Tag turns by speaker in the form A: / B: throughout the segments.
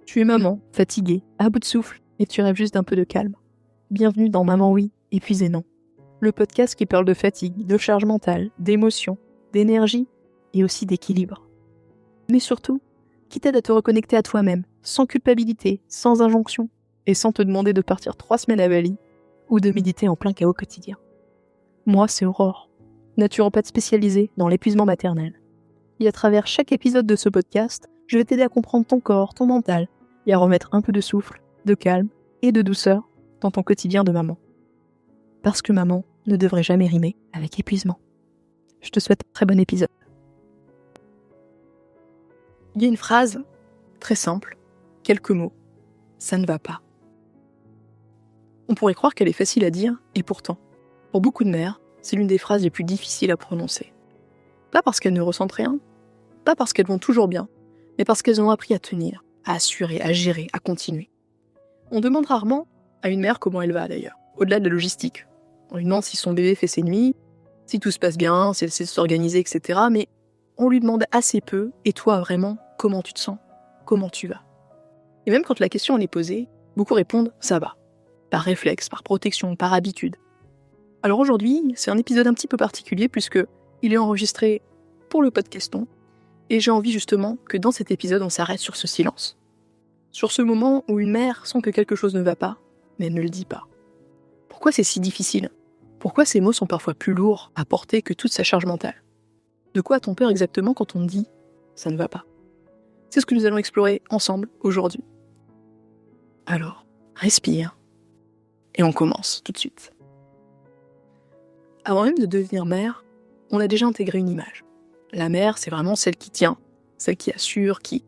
A: Tu es maman, fatiguée, à bout de souffle, et tu rêves juste d'un peu de calme. Bienvenue dans Maman oui, épuisé non. Le podcast qui parle de fatigue, de charge mentale, d'émotions, d'énergie et aussi d'équilibre. Mais surtout, qui t'aide à te reconnecter à toi-même, sans culpabilité, sans injonction, et sans te demander de partir 3 semaines à Bali ou de méditer en plein chaos quotidien. Moi, c'est Aurore, naturopathe spécialisée dans l'épuisement maternel. Et à travers chaque épisode de ce podcast, je vais t'aider à comprendre ton corps, ton mental, et à remettre un peu de souffle, de calme et de douceur dans ton quotidien de maman. Parce que maman ne devrait jamais rimer avec épuisement. Je te souhaite un très bon épisode. Il y a une phrase très simple, quelques mots, ça ne va pas. On pourrait croire qu'elle est facile à dire, et pourtant, pour beaucoup de mères, c'est l'une des phrases les plus difficiles à prononcer. Pas parce qu'elles ne ressentent rien, pas parce qu'elles vont toujours bien, mais parce qu'elles ont appris à tenir, à assurer, à gérer, à continuer. On demande rarement à une mère comment elle va d'ailleurs, au-delà de la logistique. On lui demande si son bébé fait ses nuits, si tout se passe bien, si elle sait s'organiser, etc. Mais on lui demande assez peu, et toi vraiment, comment tu te sens, comment tu vas. Et même quand la question elle est posée, beaucoup répondent « ça va », par réflexe, par protection, par habitude. Alors aujourd'hui, c'est un épisode un petit peu particulier puisque il est enregistré pour le podcaston, et j'ai envie justement que dans cet épisode on s'arrête sur ce silence. Sur ce moment où une mère sent que quelque chose ne va pas, mais elle ne le dit pas. Pourquoi c'est si difficile ? Pourquoi ces mots sont parfois plus lourds à porter que toute sa charge mentale ? De quoi a-t-on peur exactement quand on dit « ça ne va pas » ? C'est ce que nous allons explorer ensemble aujourd'hui. Alors, respire, et on commence tout de suite. Avant même de devenir mère, on a déjà intégré une image. La mère, c'est vraiment celle qui tient, celle qui assure, qui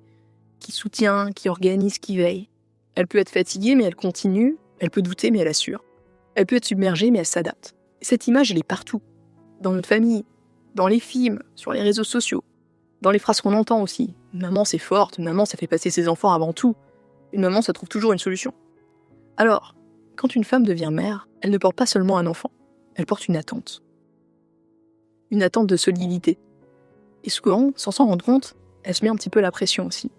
A: soutient, qui organise, qui veille. Elle peut être fatiguée, mais elle continue. Elle peut douter, mais elle assure. Elle peut être submergée, mais elle s'adapte. Et cette image, elle est partout. Dans notre famille, dans les films, sur les réseaux sociaux, dans les phrases qu'on entend aussi. Une maman, c'est forte. Une maman, ça fait passer ses enfants avant tout. Une maman, ça trouve toujours une solution. Alors, quand une femme devient mère, elle ne porte pas seulement un enfant. Elle porte une attente. Une attente de solidité. Et souvent, sans s'en rendre compte, elle se met un petit peu la pression aussi.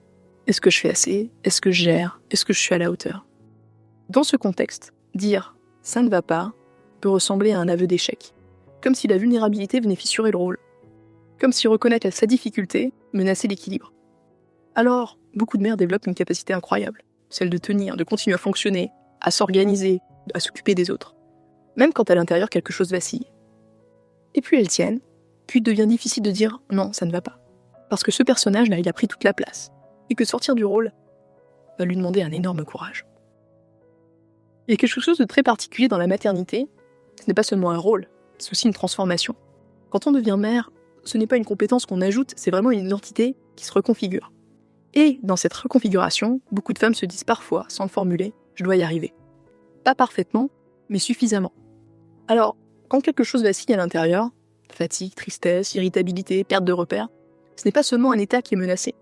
A: Est-ce que je fais assez ? Est-ce que je gère ? Est-ce que je suis à la hauteur ? Dans ce contexte, dire « ça ne va pas » peut ressembler à un aveu d'échec. Comme si la vulnérabilité venait fissurer le rôle. Comme si reconnaître sa difficulté menaçait l'équilibre. Alors, beaucoup de mères développent une capacité incroyable. Celle de tenir, de continuer à fonctionner, à s'organiser, à s'occuper des autres. Même quand à l'intérieur quelque chose vacille. Et puis elles tiennent, puis il devient difficile de dire « non, ça ne va pas ». Parce que ce personnage-là, il a pris toute la place. Et que sortir du rôle va lui demander un énorme courage. Il y a quelque chose de très particulier dans la maternité. Ce n'est pas seulement un rôle, c'est aussi une transformation. Quand on devient mère, ce n'est pas une compétence qu'on ajoute, c'est vraiment une identité qui se reconfigure. Et dans cette reconfiguration, beaucoup de femmes se disent parfois, sans le formuler, « je dois y arriver ». Pas parfaitement, mais suffisamment. Alors, quand quelque chose vacille à l'intérieur, fatigue, tristesse, irritabilité, perte de repères, ce n'est pas seulement un état qui est menacé,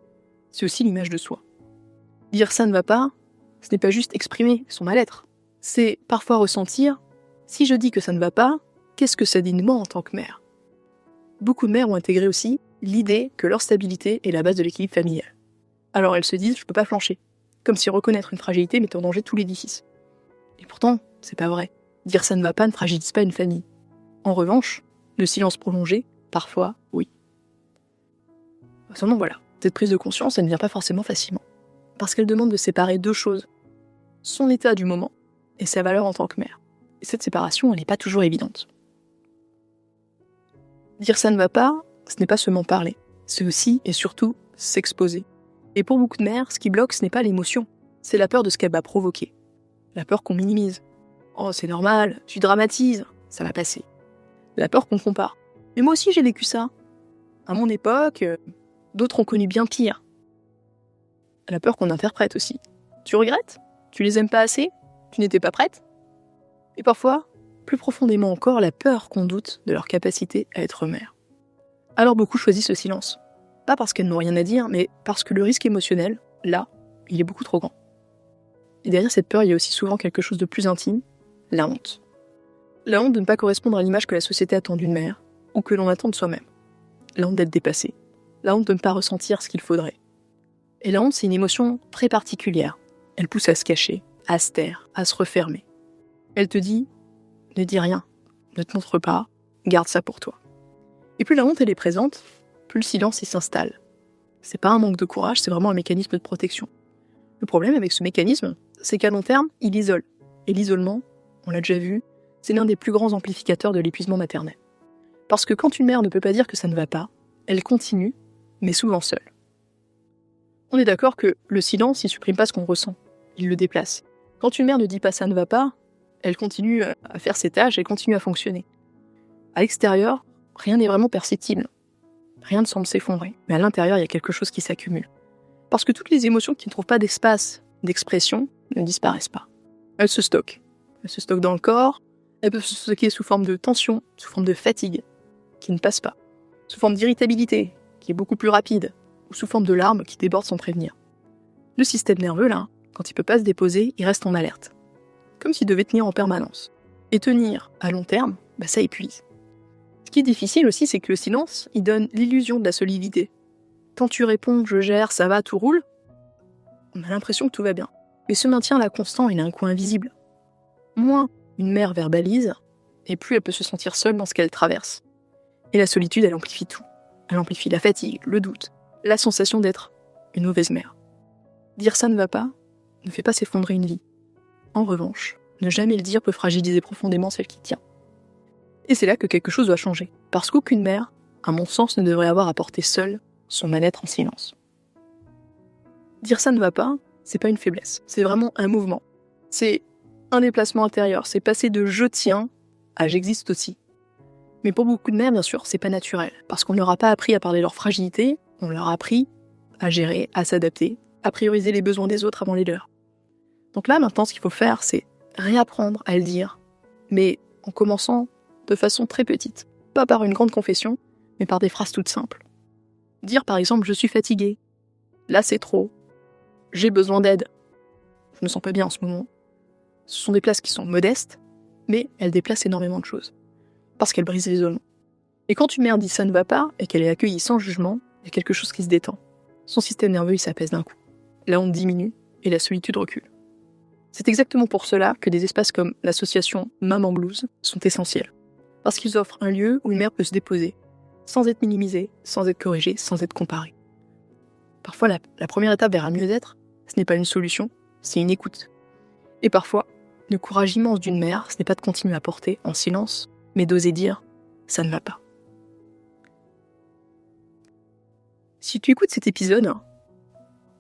A: c'est aussi l'image de soi. Dire ça ne va pas, ce n'est pas juste exprimer son mal-être. C'est parfois ressentir, si je dis que ça ne va pas, qu'est-ce que ça dit de moi en tant que mère ? Beaucoup de mères ont intégré aussi l'idée que leur stabilité est la base de l'équilibre familial. Alors elles se disent, je peux pas flancher. Comme si reconnaître une fragilité mettait en danger tout l'édifice. Et pourtant, c'est pas vrai. Dire ça ne va pas ne fragilise pas une famille. En revanche, le silence prolongé, parfois, oui. Cependant, voilà. Cette prise de conscience, elle ne vient pas forcément facilement. Parce qu'elle demande de séparer deux choses. Son état du moment et sa valeur en tant que mère. Et cette séparation, elle n'est pas toujours évidente. Dire ça ne va pas, ce n'est pas seulement parler. C'est aussi et surtout s'exposer. Et pour beaucoup de mères, ce qui bloque, ce n'est pas l'émotion. C'est la peur de ce qu'elle va provoquer. La peur qu'on minimise. Oh, c'est normal, tu dramatises, ça va passer. La peur qu'on compare. Mais moi aussi, j'ai vécu ça. À mon époque, d'autres ont connu bien pire. La peur qu'on interprète aussi. Tu regrettes ? Tu les aimes pas assez ? Tu n'étais pas prête ? Et parfois, plus profondément encore, la peur qu'on doute de leur capacité à être mère. Alors beaucoup choisissent le silence. Pas parce qu'elles n'ont rien à dire, mais parce que le risque émotionnel, là, il est beaucoup trop grand. Et derrière cette peur, il y a aussi souvent quelque chose de plus intime, la honte. La honte de ne pas correspondre à l'image que la société attend d'une mère, ou que l'on attend de soi-même. La honte d'être dépassé. La honte de ne pas ressentir ce qu'il faudrait. Et la honte, c'est une émotion très particulière. Elle pousse à se cacher, à se taire, à se refermer. Elle te dit « ne dis rien, ne te montre pas, garde ça pour toi ». Et plus la honte elle est présente, plus le silence il s'installe. C'est pas un manque de courage, c'est vraiment un mécanisme de protection. Le problème avec ce mécanisme, c'est qu'à long terme, il isole. Et l'isolement, on l'a déjà vu, c'est l'un des plus grands amplificateurs de l'épuisement maternel. Parce que quand une mère ne peut pas dire que ça ne va pas, elle continue, mais souvent seule. On est d'accord que le silence, il supprime pas ce qu'on ressent, il le déplace. Quand une mère ne dit pas ça ne va pas, elle continue à faire ses tâches, elle continue à fonctionner. À l'extérieur, rien n'est vraiment perceptible. Rien ne semble s'effondrer, mais à l'intérieur, il y a quelque chose qui s'accumule. Parce que toutes les émotions qui ne trouvent pas d'espace d'expression ne disparaissent pas. Elles se stockent. Elles se stockent dans le corps, elles peuvent se stocker sous forme de tension, sous forme de fatigue, qui ne passe pas, sous forme d'irritabilité, qui est beaucoup plus rapide, ou sous forme de larmes qui débordent sans prévenir. Le système nerveux, là, quand il peut pas se déposer, il reste en alerte. Comme s'il devait tenir en permanence. Et tenir à long terme, ça épuise. Ce qui est difficile aussi, c'est que le silence, il donne l'illusion de la solidité. Quand tu réponds « je gère, ça va, tout roule », on a l'impression que tout va bien. Mais ce maintien-là constant, il a un coût invisible. Moins une mère verbalise, et plus elle peut se sentir seule dans ce qu'elle traverse. Et la solitude, elle amplifie tout. Elle amplifie la fatigue, le doute, la sensation d'être une mauvaise mère. Dire ça ne va pas ne fait pas s'effondrer une vie. En revanche, ne jamais le dire peut fragiliser profondément celle qui tient. Et c'est là que quelque chose doit changer. Parce qu'aucune mère, à mon sens, ne devrait avoir à porter seule son mal-être en silence. Dire ça ne va pas, c'est pas une faiblesse. C'est vraiment un mouvement. C'est un déplacement intérieur. C'est passer de je tiens à j'existe aussi. Mais pour beaucoup de mères, bien sûr, c'est pas naturel. Parce qu'on ne leur a pas appris à parler de leur fragilité, on leur a appris à gérer, à s'adapter, à prioriser les besoins des autres avant les leurs. Donc là, maintenant, ce qu'il faut faire, c'est réapprendre à le dire, mais en commençant de façon très petite. Pas par une grande confession, mais par des phrases toutes simples. Dire par exemple « je suis fatiguée »,« là c'est trop »,« j'ai besoin d'aide »,« je me sens pas bien en ce moment ». Ce sont des places qui sont modestes, mais elles déplacent énormément de choses. Parce qu'elles brisent l'isolement. Et quand une mère dit « ça ne va pas » et qu'elle est accueillie sans jugement, il y a quelque chose qui se détend. Son système nerveux il s'apaise d'un coup. La honte diminue et la solitude recule. C'est exactement pour cela que des espaces comme l'association Maman Blues sont essentiels. Parce qu'ils offrent un lieu où une mère peut se déposer, sans être minimisée, sans être corrigée, sans être comparée. Parfois, la première étape vers un mieux-être, ce n'est pas une solution, c'est une écoute. Et parfois, le courage immense d'une mère, ce n'est pas de continuer à porter en silence, mais d'oser dire « ça ne va pas ». Si tu écoutes cet épisode,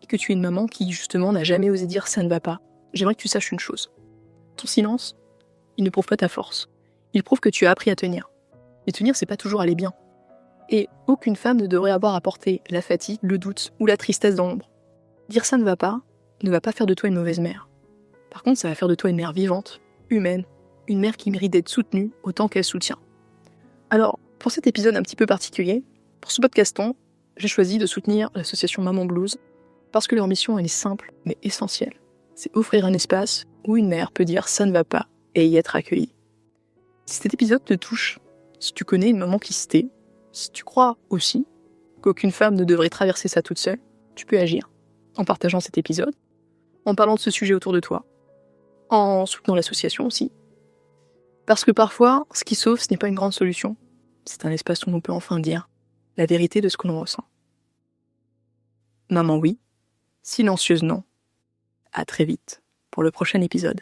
A: et que tu es une maman qui, justement, n'a jamais osé dire « ça ne va pas », j'aimerais que tu saches une chose. Ton silence, il ne prouve pas ta force. Il prouve que tu as appris à tenir. Et tenir, c'est pas toujours aller bien. Et aucune femme ne devrait avoir à porter la fatigue, le doute ou la tristesse dans l'ombre. Dire ça ne va pas faire de toi une mauvaise mère. Par contre, ça va faire de toi une mère vivante, humaine, une mère qui mérite d'être soutenue autant qu'elle soutient. Alors, pour cet épisode un petit peu particulier, pour ce podcaston, j'ai choisi de soutenir l'association Maman Blues parce que leur mission, elle est simple mais essentielle. C'est offrir un espace où une mère peut dire ça ne va pas et y être accueillie. Si cet épisode te touche, si tu connais une maman qui se tait, si tu crois aussi qu'aucune femme ne devrait traverser ça toute seule, tu peux agir en partageant cet épisode, en parlant de ce sujet autour de toi, en soutenant l'association aussi. Parce que parfois, ce qui sauve, ce n'est pas une grande solution, c'est un espace où on peut enfin dire la vérité de ce que l'on ressent. Maman oui, silencieuse non. À très vite pour le prochain épisode.